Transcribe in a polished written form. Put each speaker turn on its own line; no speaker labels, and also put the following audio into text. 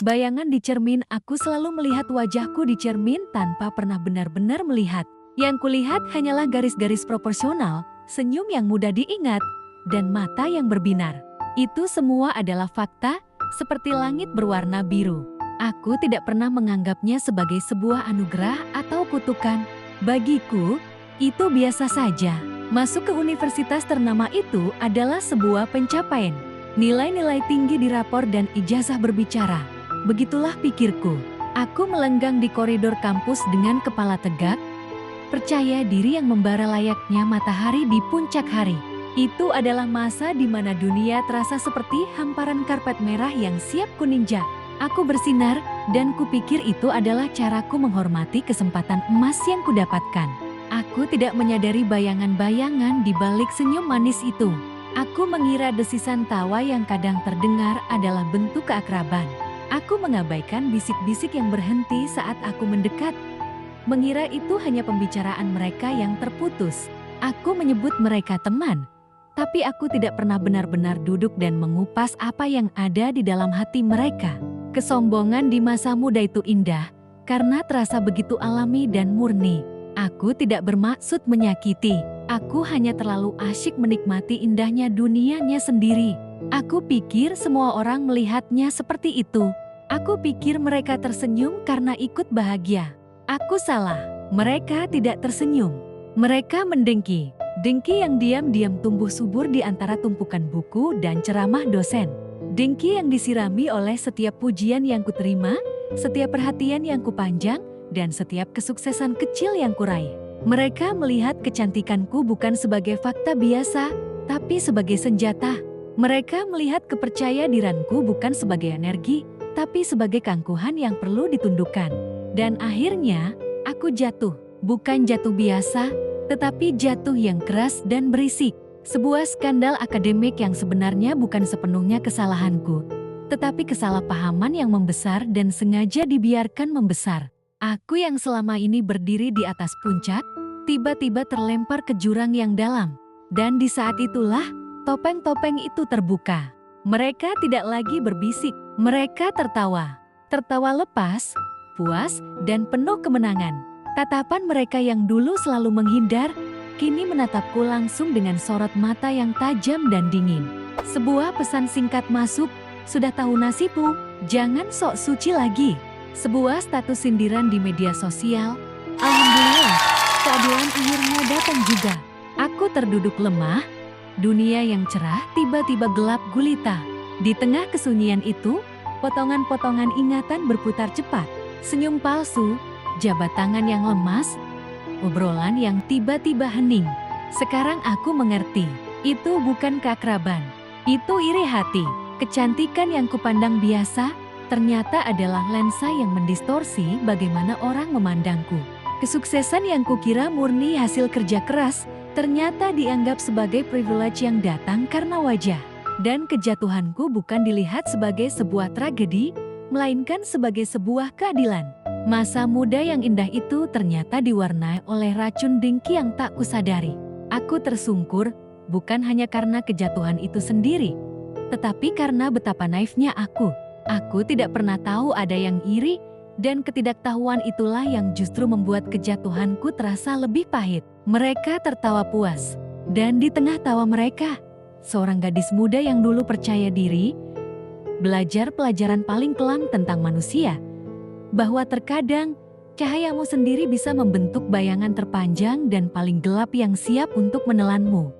Bayangan di cermin, aku selalu melihat wajahku di cermin tanpa pernah benar-benar melihat. Yang kulihat hanyalah garis-garis proporsional, senyum yang mudah diingat, dan mata yang berbinar. Itu semua adalah fakta, seperti langit berwarna biru. Aku tidak pernah menganggapnya sebagai sebuah anugerah atau kutukan. Bagiku, itu biasa saja. Masuk ke universitas ternama itu adalah sebuah pencapaian. Nilai-nilai tinggi di rapor dan ijazah berbicara. Begitulah pikirku. Aku melenggang di koridor kampus dengan kepala tegak, percaya diri yang membara layaknya matahari di puncak hari. Itu adalah masa di mana dunia terasa seperti hamparan karpet merah yang siap kuninjak. Aku bersinar, dan kupikir itu adalah caraku menghormati kesempatan emas yang kudapatkan. Aku tidak menyadari bayangan-bayangan di balik senyum manis itu. Aku mengira desisan tawa yang kadang terdengar adalah bentuk keakraban. Aku mengabaikan bisik-bisik yang berhenti saat aku mendekat. Mengira itu hanya pembicaraan mereka yang terputus. Aku menyebut mereka teman. Tapi aku tidak pernah benar-benar duduk dan mengupas apa yang ada di dalam hati mereka. Kesombongan di masa muda itu indah, karena terasa begitu alami dan murni. Aku tidak bermaksud menyakiti. Aku hanya terlalu asyik menikmati indahnya dunianya sendiri. Aku pikir semua orang melihatnya seperti itu. Aku pikir mereka tersenyum karena ikut bahagia. Aku salah. Mereka tidak tersenyum. Mereka mendengki. Dengki yang diam-diam tumbuh subur di antara tumpukan buku dan ceramah dosen. Dengki yang disirami oleh setiap pujian yang kuterima, setiap perhatian yang kupanjang, dan setiap kesuksesan kecil yang kuraih. Mereka melihat kecantikanku bukan sebagai fakta biasa, tapi sebagai senjata. Mereka melihat kepercaya diriku bukan sebagai energi, tapi sebagai keangkuhan yang perlu ditundukkan. Dan akhirnya, aku jatuh. Bukan jatuh biasa, tetapi jatuh yang keras dan berisik. Sebuah skandal akademik yang sebenarnya bukan sepenuhnya kesalahanku, tetapi kesalahpahaman yang membesar dan sengaja dibiarkan membesar. Aku yang selama ini berdiri di atas puncak, tiba-tiba terlempar ke jurang yang dalam. Dan di saat itulah, topeng-topeng itu terbuka. Mereka tidak lagi berbisik, mereka tertawa. Tertawa lepas, puas, dan penuh kemenangan. Tatapan mereka yang dulu selalu menghindar, kini menatapku langsung dengan sorot mata yang tajam dan dingin. Sebuah pesan singkat masuk, sudah tahu nasibmu, jangan sok suci lagi. Sebuah status sindiran di media sosial. Alhamdulillah, keadilan akhirnya datang juga. Aku terduduk lemah, dunia yang cerah tiba-tiba gelap gulita. Di tengah kesunyian itu, potongan-potongan ingatan berputar cepat. Senyum palsu, jabat tangan yang lemas, obrolan yang tiba-tiba hening. Sekarang aku mengerti, itu bukan keakraban, itu iri hati. Kecantikan yang kupandang biasa, ternyata adalah lensa yang mendistorsi bagaimana orang memandangku. Kesuksesan yang kukira murni hasil kerja keras, ternyata dianggap sebagai privilege yang datang karena wajah. Dan kejatuhanku bukan dilihat sebagai sebuah tragedi, melainkan sebagai sebuah keadilan. Masa muda yang indah itu ternyata diwarnai oleh racun dengki yang tak kusadari. Aku tersungkur, bukan hanya karena kejatuhan itu sendiri, tetapi karena betapa naifnya aku. Aku tidak pernah tahu ada yang iri, dan ketidaktahuan itulah yang justru membuat kejatuhanku terasa lebih pahit. Mereka tertawa puas, dan di tengah tawa mereka, seorang gadis muda yang dulu percaya diri, belajar pelajaran paling kelam tentang manusia, bahwa terkadang cahayamu sendiri bisa membentuk bayangan terpanjang dan paling gelap yang siap untuk menelanmu.